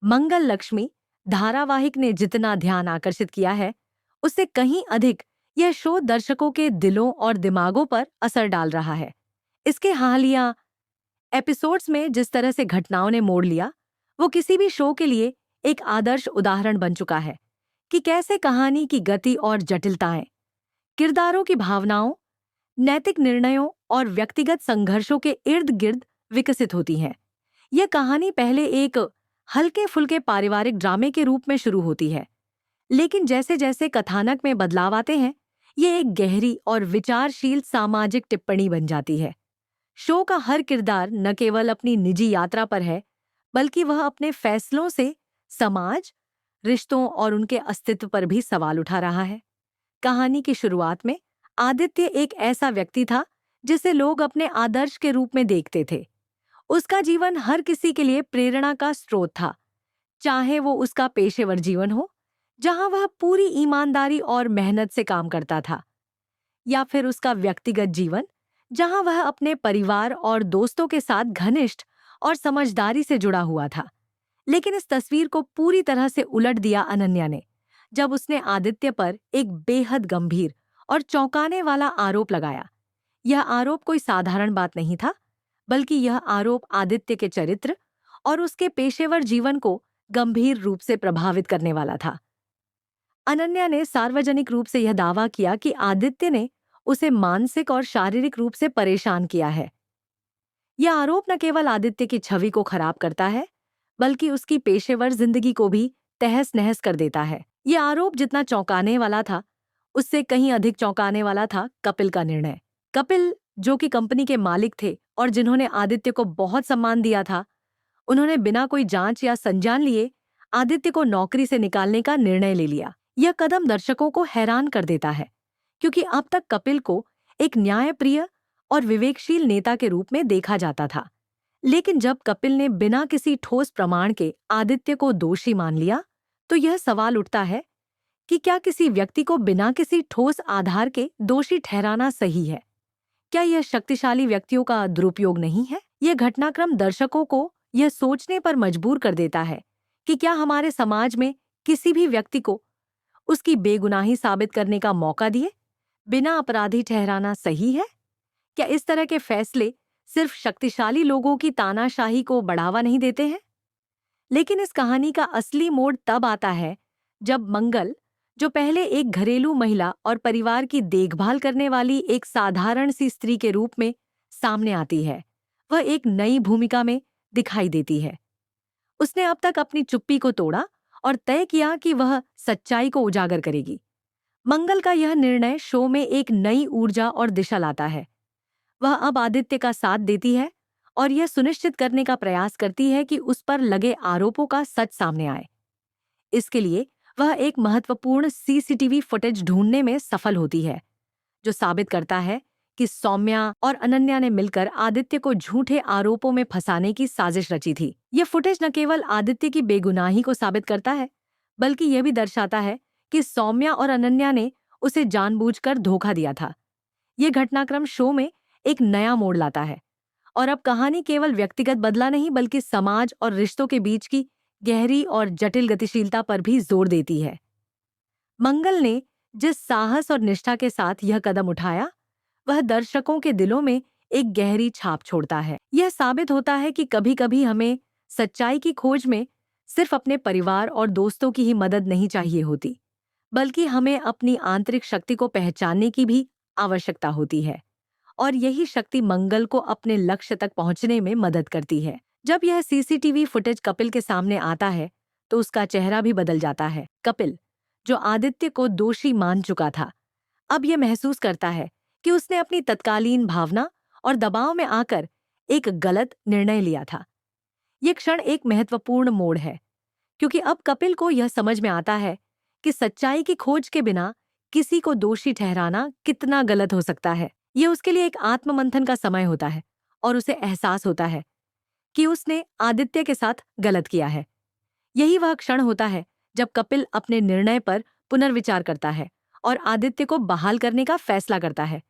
मंगल लक्ष्मी धारावाहिक ने जितना ध्यान आकर्षित किया है, उससे कहीं अधिक यह शो दर्शकों के दिलों और दिमागों पर असर डाल रहा है। इसके हालिया एपिसोड्स में जिस तरह से घटनाओं ने मोड़ लिया, वो किसी भी शो के लिए एक आदर्श उदाहरण बन चुका है कि कैसे कहानी की गति और जटिलताएं, किरदारों की भावनाओं, नैतिक निर्णयों और व्यक्तिगत संघर्षों के इर्द गिर्द विकसित होती हैं। यह कहानी पहले एक हल्के फुल्के पारिवारिक ड्रामे के रूप में शुरू होती है, लेकिन जैसे जैसे कथानक में बदलाव आते हैं, ये एक गहरी और विचारशील सामाजिक टिप्पणी बन जाती है। शो का हर किरदार न केवल अपनी निजी यात्रा पर है, बल्कि वह अपने फैसलों से समाज, रिश्तों और उनके अस्तित्व पर भी सवाल उठा रहा है। कहानी की शुरुआत में आदित्य एक ऐसा व्यक्ति था जिसे लोग अपने आदर्श के रूप में देखते थे। उसका जीवन हर किसी के लिए प्रेरणा का स्रोत था, चाहे वो उसका पेशेवर जीवन हो, जहां वह पूरी ईमानदारी और मेहनत से काम करता था, या फिर उसका व्यक्तिगत जीवन, जहां वह अपने परिवार और दोस्तों के साथ घनिष्ठ और समझदारी से जुड़ा हुआ था। लेकिन इस तस्वीर को पूरी तरह से उलट दिया अनन्या ने, जब उसने आदित्य पर एक बेहद गंभीर और चौंकाने वाला आरोप लगाया। यह आरोप कोई साधारण बात नहीं था, बल्कि यह आरोप आदित्य के चरित्र और उसके पेशेवर जीवन को गंभीर रूप से प्रभावित करने वाला था। अनन्या ने सार्वजनिक रूप से यह दावा किया कि आदित्य ने उसे मानसिक और शारीरिक रूप से परेशान किया है। यह आरोप न केवल आदित्य की छवि को खराब करता है, बल्कि उसकी पेशेवर जिंदगी को भी तहस-नहस कर देता है। यह आरोप जितना चौंकाने वाला था, उससे कहीं अधिक चौंकाने वाला था कपिल का निर्णय। कपिल, जो कि कंपनी के मालिक थे और जिन्होंने आदित्य को बहुत सम्मान दिया था, उन्होंने बिना कोई जांच या संज्ञान लिए आदित्य को नौकरी से निकालने का निर्णय ले लिया। यह कदम दर्शकों को हैरान कर देता है, क्योंकि अब तक कपिल को एक न्यायप्रिय और विवेकशील नेता के रूप में देखा जाता था। लेकिन जब कपिल ने बिना किसी ठोस प्रमाण के आदित्य को दोषी मान लिया, तो यह सवाल उठता है कि क्या किसी व्यक्ति को बिना किसी ठोस आधार के दोषी ठहराना सही है? क्या यह शक्तिशाली व्यक्तियों का दुरुपयोग नहीं है? यह घटनाक्रम दर्शकों को यह सोचने पर मजबूर कर देता है कि क्या हमारे समाज में किसी भी व्यक्ति को उसकी बेगुनाही साबित करने का मौका दिए बिना अपराधी ठहराना सही है? क्या इस तरह के फैसले सिर्फ शक्तिशाली लोगों की तानाशाही को बढ़ावा नहीं देते हैं? लेकिन इस कहानी का असली मोड़ तब आता है जब मंगल, जो पहले एक घरेलू महिला और परिवार की देखभाल करने वाली एक साधारण सी स्त्री के रूप में सामने आती है, वह एक नई भूमिका में दिखाई देती है। उसने अब तक अपनी चुप्पी को तोड़ा और तय किया कि वह सच्चाई को उजागर करेगी। मंगल का यह निर्णय शो में एक नई ऊर्जा और दिशा लाता है। वह अब आदित्य का साथ देती है और यह सुनिश्चित करने का प्रयास करती है कि उस पर लगे आरोपों का सच सामने आए। इसके लिए वह एक महत्वपूर्ण सीसीटीवी फुटेज ढूंढने में सफल होती है, जो साबित करता है कि सौम्या और अनन्या ने मिलकर आदित्य को झूठे आरोपों में फंसाने की साजिश रची थी। यह फुटेज न केवल आदित्य की बेगुनाही को साबित करता है, बल्कि यह भी दर्शाता है कि सौम्या और अनन्या ने उसे जानबूझकर धोखा दिया था। यह घटनाक्रम शो में एक नया मोड़ लाता है और अब कहानी केवल व्यक्तिगत बदला नहीं, बल्कि समाज और रिश्तों के बीच की गहरी और जटिल गतिशीलता पर भी जोर देती है। मंगल ने जिस साहस और निष्ठा के साथ यह कदम उठाया, वह दर्शकों के दिलों में एक गहरी छाप छोड़ता है। यह साबित होता है कि कभी-कभी हमें सच्चाई की खोज में सिर्फ अपने परिवार और दोस्तों की ही मदद नहीं चाहिए होती, बल्कि हमें अपनी आंतरिक शक्ति को पहचानने की भी आवश्यकता होती है। और यही शक्ति मंगल को अपने लक्ष्य तक पहुंचने में मदद करती है। जब यह सीसीटीवी फुटेज कपिल के सामने आता है, तो उसका चेहरा भी बदल जाता है। कपिल, जो आदित्य को दोषी मान चुका था, अब यह महसूस करता है कि उसने अपनी तत्कालीन भावना और दबाव में आकर एक गलत निर्णय लिया था। यह क्षण एक महत्वपूर्ण मोड़ है, क्योंकि अब कपिल को यह समझ में आता है कि सच्चाई की खोज के बिना किसी को दोषी ठहराना कितना गलत हो सकता है। यह उसके लिए एक आत्ममंथन का समय होता है और उसे एहसास होता है कि उसने आदित्य के साथ गलत किया है। यही वह क्षण होता है जब कपिल अपने निर्णय पर पुनर्विचार करता है और आदित्य को बहाल करने का फैसला करता है।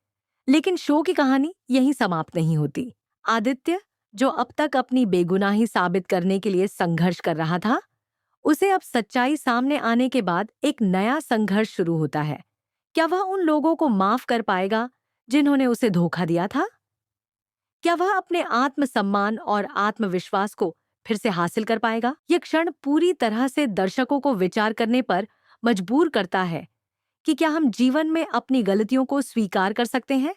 लेकिन शो की कहानी यहीं समाप्त नहीं होती। आदित्य, जो अब तक अपनी बेगुनाही साबित करने के लिए संघर्ष कर रहा था, उसे अब सच्चाई सामने आने के बाद एक नया संघर्ष शुरू होता है। क्या वह उन लोगों को माफ कर पाएगा जिन्होंने उसे धोखा दिया था? क्या वह अपने आत्मसम्मान और आत्मविश्वास को फिर से हासिल कर पाएगा? यह क्षण पूरी तरह से दर्शकों को विचार करने पर मजबूर करता है कि क्या हम जीवन में अपनी गलतियों को स्वीकार कर सकते हैं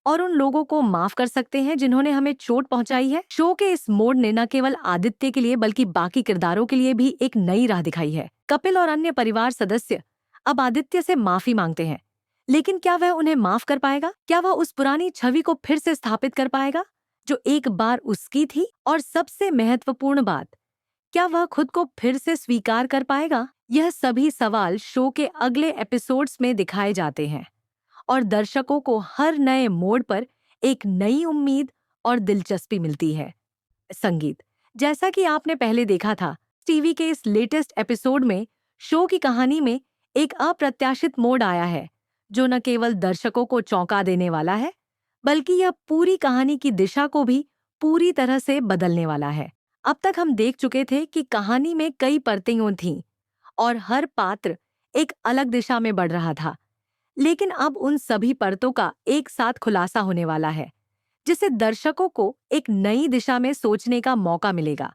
और उन लोगों को माफ कर सकते हैं जिन्होंने हमें चोट पहुंचाई है। शो के इस मोड़ ने न केवल आदित्य के लिए बल्कि बाकी किरदारों के लिए भी एक नई राह दिखाई है। कपिल और अन्य परिवार सदस्य अब आदित्य से माफी मांगते हैं, लेकिन क्या वह उन्हें माफ कर पाएगा? क्या वह उस पुरानी छवि को फिर से स्थापित कर पाएगा जो एक बार उसकी थी? और सबसे महत्वपूर्ण बात, क्या वह खुद को फिर से स्वीकार कर पाएगा? यह सभी सवाल शो के अगले एपिसोड्स में दिखाए जाते हैं और दर्शकों को हर नए मोड़ पर एक नई उम्मीद और दिलचस्पी मिलती है। संगीत, जैसा कि आपने पहले देखा था, टीवी के इस लेटेस्ट एपिसोड में शो की कहानी में एक अप्रत्याशित मोड़ आया है जो न केवल दर्शकों को चौंका देने वाला है, बल्कि यह पूरी कहानी की दिशा को भी पूरी तरह से बदलने वाला है। अब तक हम देख चुके थे कि कहानी में कई परतें थीं और हर पात्र एक अलग दिशा में बढ़ रहा था, लेकिन अब उन सभी परतों का एक साथ खुलासा होने वाला है, जिससे दर्शकों को एक नई दिशा में सोचने का मौका मिलेगा।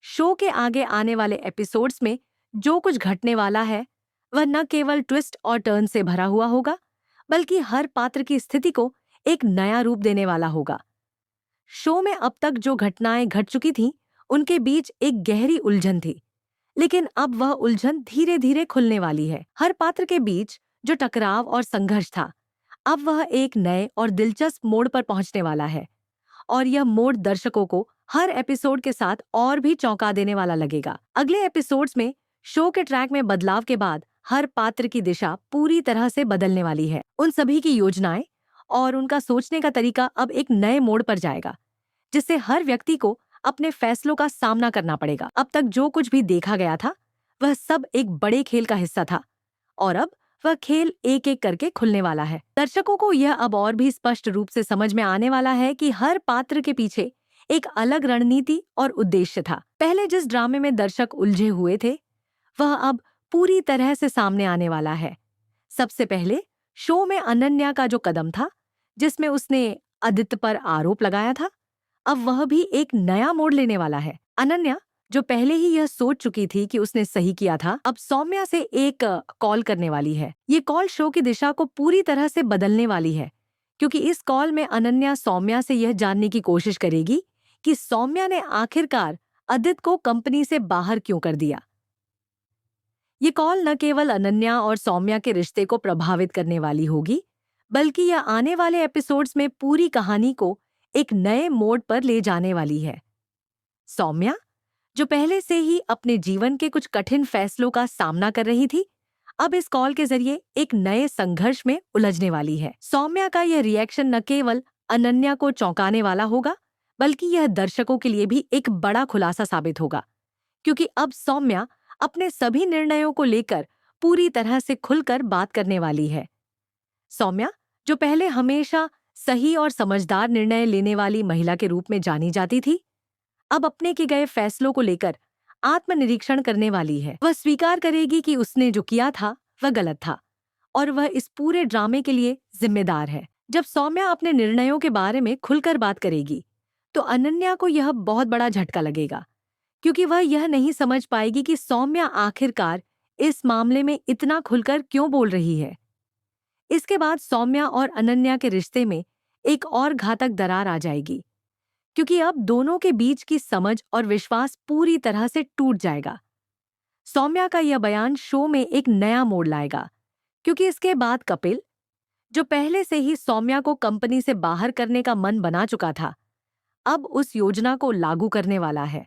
शो के आगे आने वाले एपिसोड्स में जो कुछ घटने वाला है वह न केवल ट्विस्ट और टर्न से भरा हुआ होगा, बल्कि हर पात्र की स्थिति को एक नया रूप देने वाला होगा। शो में अब तक जो घटनाएं घट चुकी थीं, उनके बीच एक गहरी उलझन थी, लेकिन अब वह उलझन धीरे धीरे खुलने वाली है। हर पात्र के बीच जो टकराव और संघर्ष था, अब वह एक नए और दिलचस्प मोड़ पर पहुंचने वाला है और यह मोड़ दर्शकों को हर एपिसोड के साथ और भी चौंका देने वाला लगेगा। अगले एपिसोड्स में शो के ट्रैक में बदलाव के बाद हर पात्र की दिशा पूरी तरह से बदलने वाली है। उन सभी की योजनाएं और उनका सोचने का तरीका अब एक नए मोड़ पर जाएगा, जिससे हर व्यक्ति को अपने फैसलों का सामना करना पड़ेगा। अब तक जो कुछ भी देखा गया था वह सब एक बड़े खेल का हिस्सा था और अब वह खेल एक एक करके खुलने वाला है। दर्शकों को यह अब और भी स्पष्ट रूप से समझ में आने वाला है कि हर पात्र के पीछे एक अलग रणनीति और उद्देश्य था। पहले जिस ड्रामे में दर्शक उलझे हुए थे, वह अब पूरी तरह से सामने आने वाला है। सबसे पहले शो में अनन्या का जो कदम था, जिसमें उसने आदित्य पर आरोप लगाया था, अब वह भी एक नया मोड़ लेने वाला है। अनन्या, जो पहले ही यह सोच चुकी थी कि उसने सही किया था, अब सौम्या से एक कॉल करने वाली है। ये कॉल शो की दिशा को पूरी तरह से बदलने वाली है, क्योंकि इस कॉल में अनन्या सौम्या से यह जानने की कोशिश करेगी कि सौम्या ने आखिरकार आदित्य को कंपनी से बाहर क्यों कर दिया। ये कॉल न केवल अनन्या और सौम्या के रिश्ते को प्रभावित करने वाली होगी, बल्कि यह आने वाले एपिसोड्स में पूरी कहानी को एक नए मोड़ पर ले जाने वाली है। सौम्या, जो पहले से ही अपने जीवन के कुछ कठिन फैसलों का सामना कर रही थी, अब इस कॉल के जरिए एक नए संघर्ष में उलझने वाली है। सौम्या का यह रिएक्शन न केवल अनन्या को चौंकाने वाला होगा, बल्कि यह दर्शकों के लिए भी एक बड़ा खुलासा साबित होगा, क्योंकि अब सौम्या अपने सभी निर्णयों को लेकर पूरी तरह से खुलकर बात करने वाली है। सौम्या, जो पहले हमेशा सही और समझदार निर्णय लेने वाली महिला के रूप में जानी जाती थी, अब अपने के गए फैसलों को लेकर आत्मनिरीक्षण करने वाली है। वह स्वीकार करेगी कि उसने जो किया था वह गलत था और वह इस पूरे ड्रामे के लिए जिम्मेदार है। जब सौम्या अपने निर्णयों के बारे में खुलकर बात करेगी, तो अनन्या को यह बहुत बड़ा झटका लगेगा, क्योंकि वह यह नहीं समझ पाएगी कि सौम्या आखिरकार इस मामले में इतना खुलकर क्यों बोल रही है। इसके बाद सौम्या और अनन्या के रिश्ते में एक और घातक दरार आ जाएगी, क्योंकि अब दोनों के बीच की समझ और विश्वास पूरी तरह से टूट जाएगा। सौम्या का यह बयान शो में एक नया मोड़ लाएगा, क्योंकि इसके बाद कपिल, जो पहले से ही सौम्या को कंपनी से बाहर करने का मन बना चुका था, अब उस योजना को लागू करने वाला है।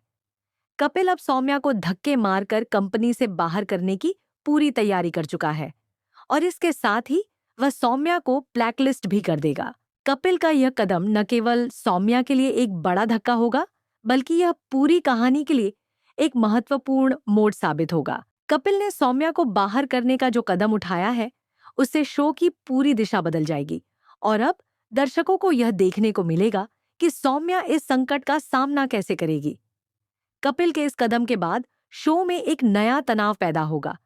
कपिल अब सौम्या को धक्के मारकर कंपनी से बाहर करने की पूरी तैयारी कर चुका है और इसके साथ ही वह सौम्या को ब्लैकलिस्ट भी कर देगा। कपिल का यह कदम न केवल सौम्या के लिए एक बड़ा धक्का होगा, बल्कि यह पूरी कहानी के लिए एक महत्वपूर्ण मोड़ साबित होगा। कपिल ने सौम्या को बाहर करने का जो कदम उठाया है, उससे शो की पूरी दिशा बदल जाएगी और अब दर्शकों को यह देखने को मिलेगा कि सौम्या इस संकट का सामना कैसे करेगी। कपिल के इस कदम के बाद शो में एक नया तनाव पैदा होगा,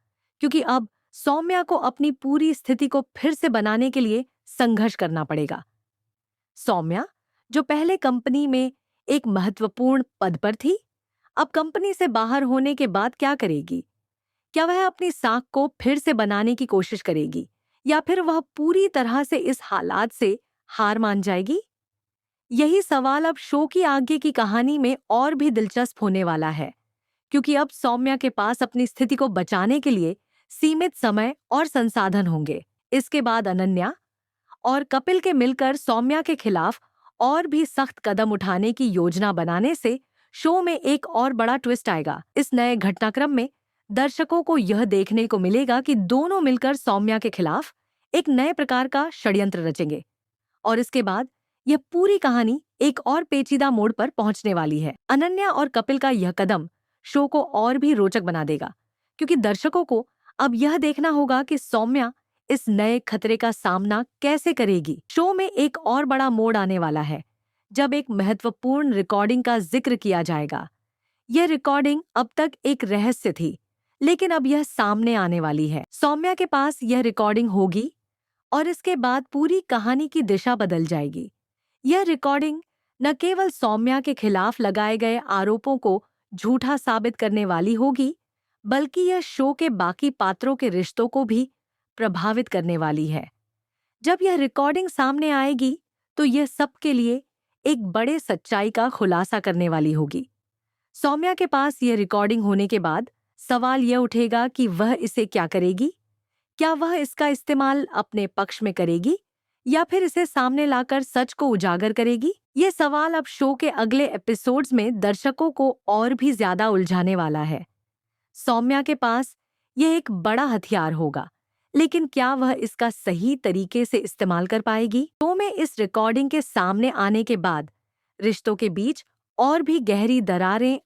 क्योंकि अब सौम्या को अपनी पूरी स्थिति को फिर से बनाने के लिए संघर्ष करना पड़ेगा। सौम्या, जो पहले कंपनी में एक महत्वपूर्ण पद पर थी, अब कंपनी से बाहर होने के बाद क्या करेगी? क्या वह अपनी साख को फिर से बनाने की कोशिश करेगी, या फिर वह पूरी तरह से इस हालात से हार मान जाएगी? यही सवाल अब शो की आगे की कहानी में और भी दिलचस्प होने वाला है, क्योंकि अब सौम्या के पास अपनी स्थिति को बचाने के लिए सीमित समय और संसाधन होंगे। इसके बाद अनन्या और कपिल के मिलकर सौम्या के खिलाफ और भी सख्त कदम उठाने की योजना बनाने से शो में एक और बड़ा ट्विस्ट आएगा। इस नए घटनाक्रम में दर्शकों को यह देखने को मिलेगा कि दोनों मिलकर सौम्या के खिलाफ एक नए प्रकार का षड्यंत्र रचेंगे, और इसके बाद यह पूरी कहानी एक और पेचीदा मोड़ पर पहुंचने वाली है। अनन्या और कपिल का यह कदम शो को और भी रोचक बना देगा, क्योंकि दर्शकों को अब यह देखना होगा कि सौम्या इस नए खतरे का सामना कैसे करेगी। शो में एक और बड़ा मोड़ आने वाला है, जब एक महत्वपूर्ण रिकॉर्डिंग का जिक्र किया जाएगा। यह रिकॉर्डिंग अब तक एक रहस्य थी, लेकिन अब यह सामने आने वाली है। सौम्या के पास यह रिकॉर्डिंग होगी, और इसके बाद पूरी कहानी की दिशा बदल जाएगी। यह रिकॉर्डिंग न केवल सौम्या के खिलाफ लगाए गए आरोपों को झूठा साबित करने वाली होगी, बल्कि यह शो के बाकी पात्रों के रिश्तों को भी प्रभावित करने वाली है। जब यह रिकॉर्डिंग सामने आएगी, तो यह सबके लिए एक बड़े सच्चाई का खुलासा करने वाली होगी। सौम्या के पास यह रिकॉर्डिंग होने के बाद सवाल यह उठेगा कि वह इसे क्या करेगी। क्या वह इसका इस्तेमाल अपने पक्ष में करेगी, या फिर इसे सामने लाकर सच को उजागर करेगी? ये सवाल अब शो के अगले एपिसोड्स में दर्शकों को और भी ज्यादा उलझाने वाला है। सौम्या के पास यह एक बड़ा हथियार होगा, लेकिन क्या वह इसका सही तरीके से इस्तेमाल कर पाएगी? शो में इस रिकॉर्डिंग के सामने आने के बाद रिश्तों के बीच और भी गहरी दरारें